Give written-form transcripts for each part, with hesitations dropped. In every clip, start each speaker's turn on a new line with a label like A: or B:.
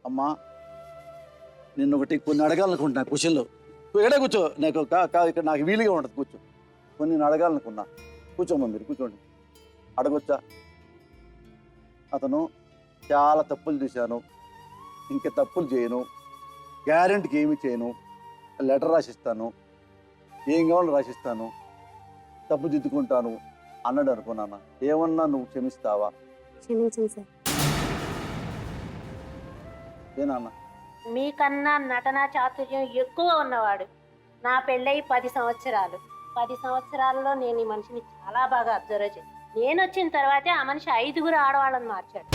A: అమ్మా నిన్ను ఒకటి కొన్ని అడగాలనుకుంటున్నా క్వశ్చన్లు. ఎక్కడ కూర్చో, నాకు ఇక్కడ నాకు వీలుగా ఉంటుంది, కూర్చో. కొన్ని నేను అడగాలనుకున్నా. కూర్చోమ్మా, మీరు కూర్చోండి. అడగొచ్చా? అతను చాలా తప్పులు చేశాను, ఇంకా తప్పులు చేయను, గ్యారెంటీకి ఏమి చేయను, లెటర్ రాసిస్తాను, ఏం కావాలో రాసిస్తాను, తప్పు దిద్దుకుంటాను అన్నాడు అనుకున్నాను. ఏమన్నా నువ్వు క్షమిస్తావా?
B: క్షమించండి సార్.
A: ఏనాన్న?
C: మీకన్నా నటనా చాతుర్యం ఎక్కువ ఉన్నవాడు. నా పెళ్ళై 10 సంవత్సరాలు. 10 సంవత్సరాలలో నేను ఈ మనిషిని చాలా బాగా అబ్జర్వ్ చేశాను. నేను వచ్చిన తర్వాతే ఆ మనిషి 5గురు ఆడవాళ్ళని మార్చాడు.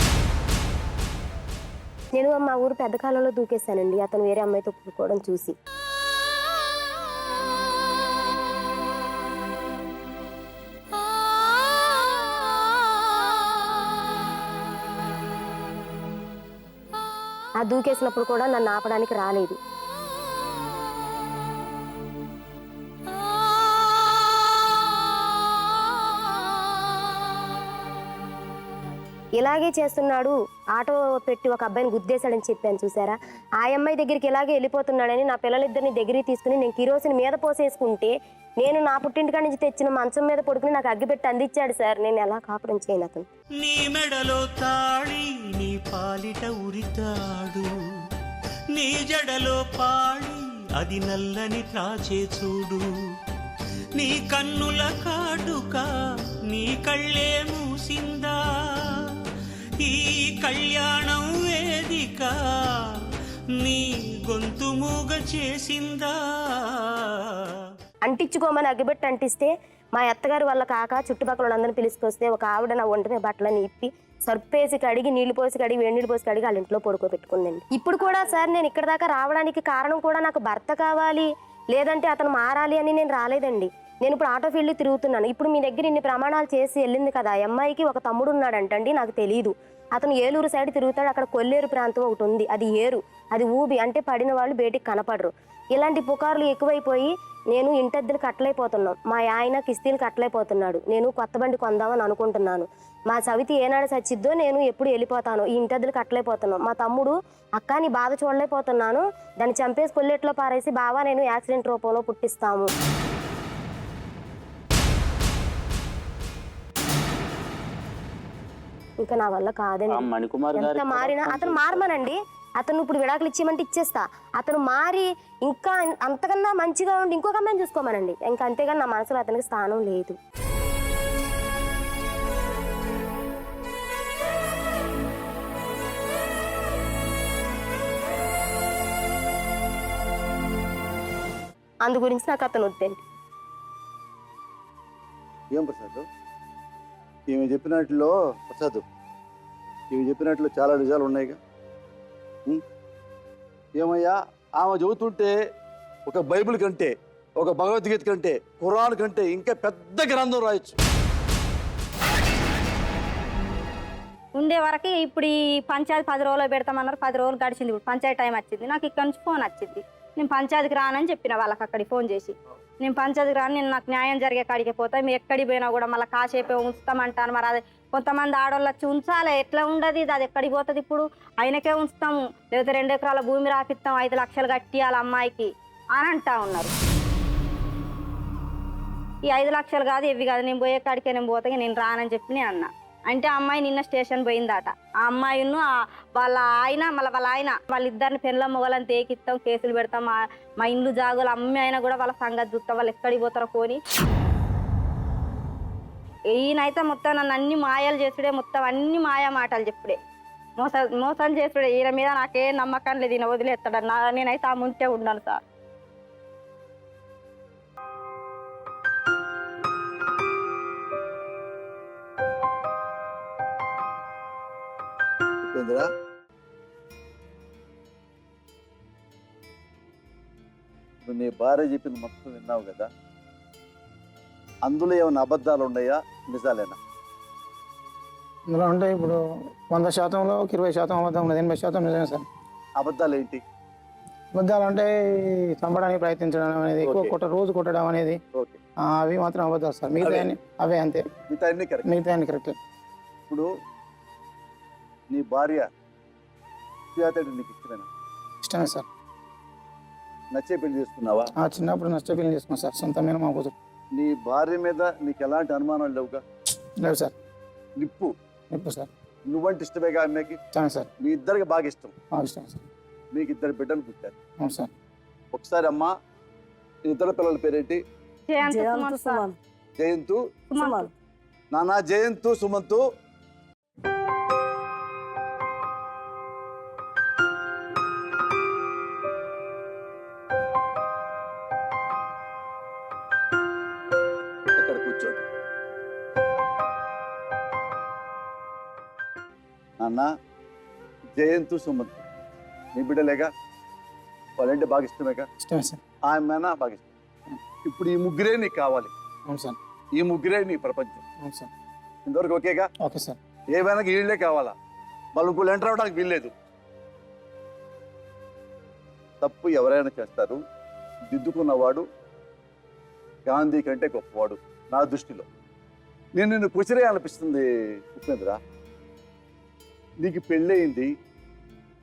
B: నేను మా ఊరు పెద్ద కాలంలో దూకేశానండి అతను వేరే అమ్మాయితో పుట్టుకోవడం చూసి. ఆ దూకేసినప్పుడు కూడా నన్ను ఆపడానికి రాలేదు. ఇలాగే చేస్తున్నాడు, ఆటో పెట్టి ఒక అబ్బాయిని గుద్దేశాడని చెప్పాను చూసారా, ఆ అమ్మాయి దగ్గరికి ఇలాగే వెళ్ళిపోతున్నాడని నా పిల్లలిద్దరిని దగ్గరికి తీసుకుని నేను కిరోసిన్ మీద పోసేసుకుంటే నేను నా పుట్టింటికాడి నుంచి తెచ్చిన మంచం మీద పడుకుని నాకు అగ్గిపెట్టి అందించాడు సార్. నేను ఎలా కాపురం చేయను అతను.
D: నీ మెడలో తాళి నీ పాలిట ఉరితాడు, నీ జడలో పాడి అది నల్లని త్రాచే చూడు, నీ కన్నుల కాటుక నీ కళ్ళే మూసిందా, ఈ కళ్యాణం వేదిక నీ గొంతు మూగ చేసిందా.
B: అంటించుకోమని అగ్గిపెట్టి అంటిస్తే మా అత్తగారు వాళ్ళ కాక చుట్టుపక్కల అందరిని పిలుచుకొస్తే ఒక ఆవిడ నా ఒంటి మీద బట్టలని ఇప్పి సర్పేసి కడిగి నీళ్లు పోసి కడిగి వేడి నీళ్ళు పోసి కడిగి వాళ్ళ ఇంట్లో పడుకోబెట్టుకుందండి. ఇప్పుడు కూడా సార్ నేను ఇక్కడ దాకా రావడానికి కారణం కూడా నాకు భర్త కావాలి, లేదంటే అతను మారాలి అని నేను రాలేదండి. నేను ఇప్పుడు ఆటో ఫీల్డ్ తిరుగుతున్నాను. ఇప్పుడు మీ దగ్గర ఇన్ని ప్రమాణాలు చేసి వెళ్ళింది కదా, అమ్మాయికి ఒక తమ్ముడు ఉన్నాడంటండి, నాకు తెలియదు. అతను ఏలూరు సైడ్ తిరుగుతాడు, అక్కడ కొల్లేరు ప్రాంతం ఒకటి ఉంది, అది ఏరు, అది ఊబి, అంటే పడిన వాళ్ళు బయటికి కనపడరు. ఇలాంటి పుకార్లు ఎక్కువైపోయి నేను ఇంటద్దెలు కట్టలేకపోతున్నాం, మా ఆయన కిస్తీలు కట్టలేకపోతున్నాడు. నేను కొత్త బండి కొందామని అనుకుంటున్నాను. మా సవితి ఏనాడు చచ్చిద్దో నేను ఎప్పుడు వెళ్ళిపోతాను, ఈ ఇంటద్దెలు కట్టలేకపోతున్నాం. మా తమ్ముడు అక్క నీ బాధ చూడలేకపోతున్నాను, దాన్ని చంపేసి కొల్లెట్లో పారేసి బావా నేను యాక్సిడెంట్ రూపంలో పుట్టిస్తాము. ఇంకా నా వల్ల కాదండి. ఎంత మారినా అతను మారమనండి, అతను ఇప్పుడు విడాకులు ఇచ్చేయమంటే ఇచ్చేస్తా. అతను మారి ఇంకా అంతకన్నా మంచిగా ఉండి ఇంకొక అమ్మాయిని చూసుకోమనండి, ఇంకా అంతేగాని నా మనసులో అతనికి స్థానం లేదు. అందు గురించి నాకు అతను వద్దండి.
A: ఏం ప్రసాద్ ఈమె చెప్పినట్లో, ప్రసాద్ ఈమె చెప్పినట్లు చాలా నిజాలు ఉన్నాయిగా. ఏమయ్యా ఆమె చెబుతుంటే ఒక బైబిల్ కంటే, ఒక భగవద్గీత కంటే, ఖురాన్ కంటే ఇంకా పెద్ద గ్రంథం రాయొచ్చు.
E: ఉండే వరకు ఇప్పుడు ఈ పంచాయతీ 10 రోజులు పెడతామన్నారు, 10 రోజులు గడిచింది. ఇప్పుడు పంచాయతీ టైం వచ్చింది, నాకు ఇక్కడ నుంచి ఫోన్ వచ్చింది. నేను పంచాయతీకి రానని చెప్పిన వాళ్ళకి అక్కడికి ఫోన్ చేసి, నేను పంచాయతీకి రాను, నేను నాకు న్యాయం జరిగే కాడికి పోతా, మీరు ఎక్కడికి పోయినా కూడా మళ్ళీ కాసేపే ఉంచుతామంటాను. మరి అది కొంతమంది ఆడవాళ్ళు వచ్చి ఉంచాలి, ఎట్లా ఉండదు ఇది, అది ఎక్కడికి పోతుంది ఇప్పుడు, ఆయనకే ఉంచుతాము, లేకపోతే 2 ఎకరాల భూమి రాపిస్తాం, 5 లక్షలు కట్టియాలి అమ్మాయికి అని అంటా ఉన్నారు. ఈ 5 లక్షలు కాదు ఇవి కాదు, నేను పోయే కాడికే నేను పోతా, నేను రానని చెప్పి నేను అన్నా. అంటే అమ్మాయి నిన్న స్టేషన్ పోయిందట. ఆ అమ్మాయిను వాళ్ళ ఆయన మళ్ళీ వాళ్ళ ఆయన వాళ్ళిద్దరిని పెళ్ళ మొగలని తేకిస్తాం, కేసులు పెడతాం, మా ఇండ్లు జాగులు అమ్మాయి అయినా కూడా వాళ్ళ సంగతి చూస్తాం, వాళ్ళు ఎక్కడికి పోతారో పోని. ఈయనైతే మొత్తం నన్ను అన్ని మాయలు చేసుడే, మొత్తం అన్ని మాయా మాటలు చెప్పుడే, మోసం చేసుడే. ఈయన మీద నాకేం నమ్మకం లేదు, ఈయన వదిలేస్తాడు. నేనైతే ఆ ముంటే ఉన్నాను సార్.
A: నీ భార్య చెప్పింది మొత్తం విన్నావు కదా, అందులో ఏమైనా అబద్ధాలు ఉన్నాయా, నిజాలేనా?
F: ఇందులో అంటే ఇప్పుడు 100%లో 20% అబద్ధం ఉన్నది, 80% నిజమే సార్.
A: అబద్ధాలు ఏంటి?
F: అబద్ధాలు అంటే చంపడానికి ప్రయత్నించడం అనేది, ఎక్కువ రోజు కొట్టడం అనేది, అవి మాత్రం అబద్ధాలు సార్. మిగతా అవే అంతే, మిగతా కరెక్ట్.
A: ఇప్పుడు నీ భార్య సుజాత అంటే నీకు ఇష్టమేనా?
F: ఇష్టమే సార్.
A: నచ్చే పెళ్లి చేసుకున్నావా?
F: చిన్నప్పుడు నష్ట పెళ్లి చేసుకున్నాను సార్, సొంతమైన మా కూతురు.
A: నీ భార్య మీద నీకు ఎలాంటి అనుమానాలు లేవుగా?
F: లేవు సార్.
A: నిప్పు
F: ఇప్పుడు సార్
A: నువ్వంటే ఇష్టమేగా అమ్మాయికి?
F: ఇష్టమే సార్.
A: మీ ఇద్దరికి బాగా ఇష్టం.
F: ఇష్టమే సార్.
A: మీకు 2 బిడ్డలు పుట్టారు.
F: అవును సార్.
A: ఒకసారి అమ్మా, ఇద్దరు పిల్లల పేరేంటి? జయంతు, నాన్న జయంతు, సుమంతు. ఇక్కడ కూర్చోండి. నాన్న జయంతు, సుమంతు నీ బిడ్డలేగా? వాళ్ళంటే బాగా ఇష్టమేగా?
F: ఇష్టమే సార్.
A: ఆమెనా బాగా ఇష్టం. ఇప్పుడు ఈ ముగ్గురే నీకు కావాలి.
F: అవును సార్.
A: ఈ ముగ్గురే నీ ప్రపంచం.
F: అవును సార్.
A: ఇంతవరకు ఓకేగా?
F: Okay sir.
A: ఏమైనా వీళ్ళే కావాలా? వాళ్ళు ఇంకోళ్ళు ఎంటర్ అవడానికి వీల్లేదు. తప్పు ఎవరైనా చేస్తారు, దిద్దుకున్నవాడు గాంధీ కంటే గొప్పవాడు నా దృష్టిలో. నేను నిన్ను కుచిరే అనిపిస్తుంది ఉపేంద్ర. నీకు పెళ్ళయింది,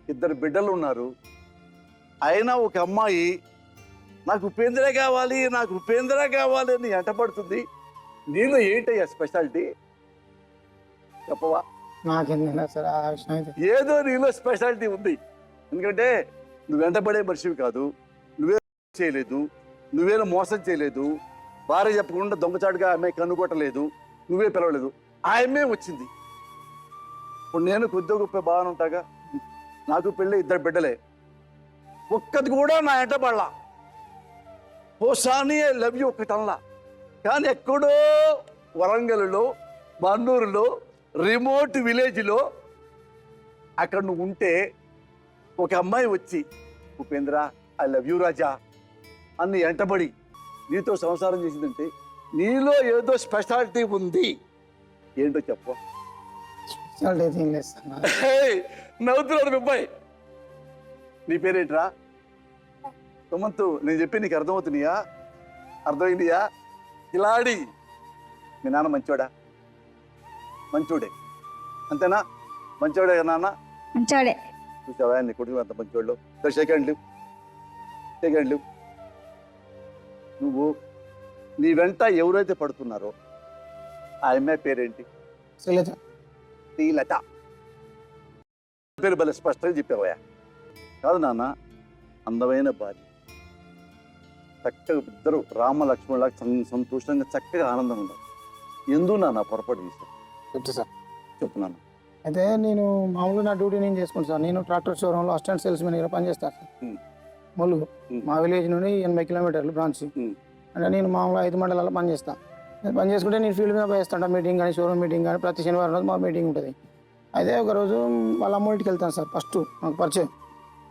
A: 2 బిడ్డలు ఉన్నారు, అయినా ఒక అమ్మాయి నాకు ఉపేంద్రే కావాలి, నాకు ఉపేంద్ర కావాలి అని ఎంటపడుతుంది. నీలో ఏంటయ్యా స్పెషాలిటీ చెప్పవా?
F: నాకేందా సార్ ఆ విషయం అయితే.
A: ఏదో నీలో స్పెషాలిటీ ఉంది. ఎందుకంటే నువ్వు వెంటబడే మనిషివి కాదు, నువ్వే చేయలేదు, నువ్వేనా మోసం చేయలేదు, భార్య చెప్పకుండా దొంగచాటుగా అమ్మాయి కనుగొట్టలేదు, నువ్వే పిలవలేదు, ఆ అమ్మాయి వచ్చింది. ఇప్పుడు నేను కొద్దిగా గొప్ప బాగానే ఉంటాగా. నాకు పెళ్ళి 2 బిడ్డలే, ఒక్కది కూడా నా ఎంట పడలా. పోసాని లవ్ యూ ఒక్కటల్లా. కానీ ఎక్కడో వరంగల్లో, మన్నూరులో, రిమోట్ విలేజ్లో అక్కడ నువ్వు ఉంటే ఒక అమ్మాయి వచ్చి ఉపేంద్ర ఐ లవ్ యూ రాజా అని ఎంటబడి నీతో సంసారం చేసిందంటే నీలో ఏదో స్పెషాలిటీ ఉంది. ఏంటో చెప్పు.
F: స్పెషాలిటీ అయితే ఏం లేదు సార్.
A: నవ్వుతున్నాడు అబ్బాయి. నీ పేరేంట్రా? సుమంతు. నేను చెప్పి నీకు అర్థమవుతున్నాయా? అర్థమైందియా? కిలాడి. మీ నాన్న మంచోడా? మంచోడే అంతేనా? మంచోడే నాన్న?
E: మంచోడే.
A: చూసావా నీ కొడుకు అంత మంచోళ్ళు? సెకండ్లు నువ్వు నీ వెంట ఎవరైతే పడుతున్నారో ఆ అమ్మాయి పేరేంటి?
F: శ్రీలత.
A: శ్రీలత పేరు భలే స్పష్టంగా చెప్పావయ్యా. కాదు నాన్న, అందమైన భార్య, చక్కగా ఇద్దరు రామ లక్ష్మణులాగా సంతోషంగా చక్కగా ఆనందం ఉండాలి. ఎందుకు నాన్న పొరపాటు చేశాను?
F: చెప్తా సార్.
A: చెప్పు నాన్న.
F: అయితే నేను మామూలుగా నా డ్యూటీ నేను చేసుకుంటాను సార్. నేను ట్రాక్టర్ షోరూంలో అసిస్టెంట్ సేల్స్మెన్గా పనిచేస్తాను సార్. ములుగు మా విలేజ్ నుండి 80 కిలోమీటర్లు బ్రాంచ్. అంటే నేను మామూలుగా 5 మండలాల్లో పనిచేస్తాను. పని చేసుకుంటే నేను ఫీల్డ్ మీద పోయేస్తాను. మీటింగ్ కానీ షోరూమ్ మీటింగ్ కానీ ప్రతి శనివారం రోజు మా మీటింగ్ ఉంటుంది. అయితే ఒకరోజు వాళ్ళ అమ్మ ఇంటికి వెళ్తాను సార్. ఫస్ట్ నాకు పరిచయం.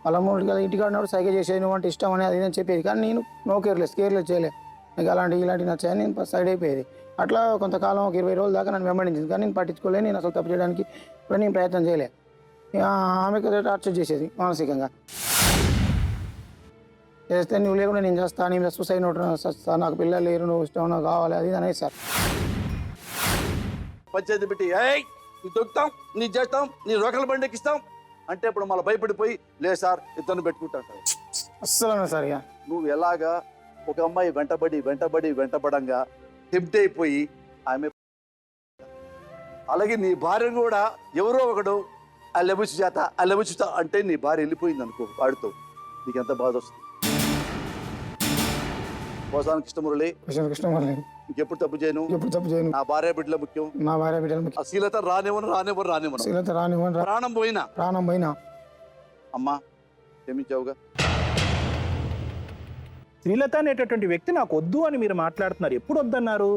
F: వాళ్ళ అమ్మ ఇంటికి ఆడినప్పుడు సైకిల్ చేసేది, నువ్వు అంటే ఇష్టం అని అది అని చెప్పేది. కానీ నేను నో కేర్లెస్ చేయలేదు. నాకు ఇలాంటివి నచ్చాయని నేను సైడ్ అయిపోయేది. అట్లా కొంతకాలం ఒక 20 రోజుల దాకా నన్ను వెంబడించింది. కానీ నేను పట్టించుకోలేదు. నేను అసలు తప్పు చేయడానికి కూడా నేను ప్రయత్నం చేయలేదు. ఆమెకు టార్చర్ చేసేది మానసికంగా. చేస్తే నువ్వు లేకుండా నేను చేస్తాను, నేను సూసైడ్ నోట్ వస్తా, నాకు పిల్లలు లేరు, నువ్వు ఇష్టం, నాకు కావాలి, అది అనేది సార్.
A: పంచాయతీ పెట్టి నీ దొక్కుతాం, నీ చేస్తాం, నీ రోకల బండికిస్తాం అంటే ఇప్పుడు మళ్ళీ భయపడిపోయి లేదు సార్ ఇతను పెట్టుకుంటాను.
F: అస్సలు సార్. ఇక
A: నువ్వు ఎలాగా ఒక అమ్మాయి వెంటబడంగా టెంప్ట్ అయిపోయి ఆమె, అలాగే నీ భార్య కూడా ఎవరో ఒకడు అల్లబుచ్చుతా అంటే నీ భార్య వెళ్ళిపోయింది అనుకో వాడితో, నీకు ఎంత బాధ వస్తుంది? పోసానికి కృష్ణమురళి, ఇంకెప్పుడు తప్పు చేయను. నా భార్య బిడ్డల ముఖ్యం. అశ్లీలత రానివ్వను. ప్రాణం పోయినా అమ్మా క్షమించావుగా.
G: శ్రీలత అనేటటువంటి వ్యక్తి నాకు వద్దు అని మీరు మాట్లాడుతున్నారు. ఎప్పుడు వద్దన్నారు?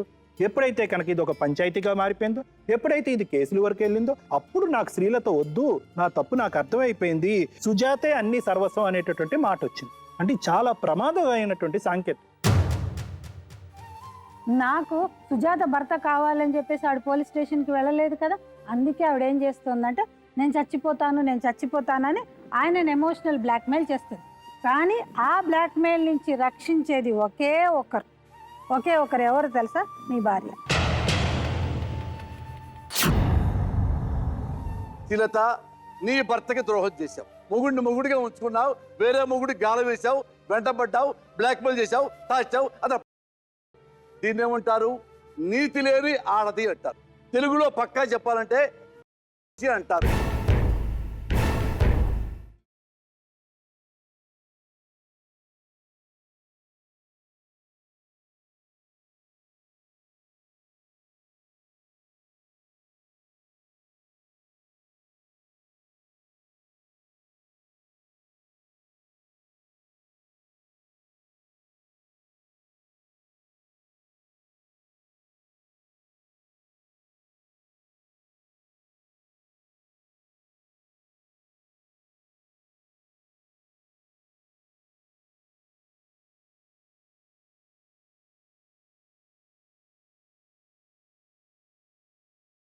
G: ఎప్పుడైతే కనుక ఇది ఒక పంచాయతీగా మారిపోయిందో, ఎప్పుడైతే ఇది కేసుల వరకు వెళ్ళిందో అప్పుడు నాకు శ్రీలత వద్దు, నా తప్పు నాకు అర్థమైపోయింది, సుజాతే అన్ని సర్వస్వం అనేటటువంటి మాట వచ్చింది. అంటే చాలా ప్రమాదమైనటువంటి సాంకేతం.
H: నాకు సుజాత భర్త కావాలని చెప్పేసి ఆవిడ పోలీస్ స్టేషన్కి వెళ్ళలేదు కదా. అందుకే ఆవిడ ఏం చేస్తుందంటే నేను చచ్చిపోతానని ఆయనను ఎమోషనల్ బ్లాక్మెయిల్ చేస్తుంది. కానీ ఆ బ్లాక్మెయిల్ నుంచి రక్షించేది ఒకే ఒకరు ఎవరు తెలుసా? మీ భార్య.
A: శ్రీలత, నీ భర్తకి ద్రోహం చేశావు. మొగుడిని మొగుడిగా ఉంచుకున్నావు, వేరే మొగుడికి గాలం వేసావు, వెంటబడ్డావు, బ్లాక్మెయిల్ చేసావు, తాచావు. అదే దీన్ని ఏమంటారు? నీతి లేని ఆడది అంటారు. తెలుగులో పక్కా చెప్పాలంటే అంటారు.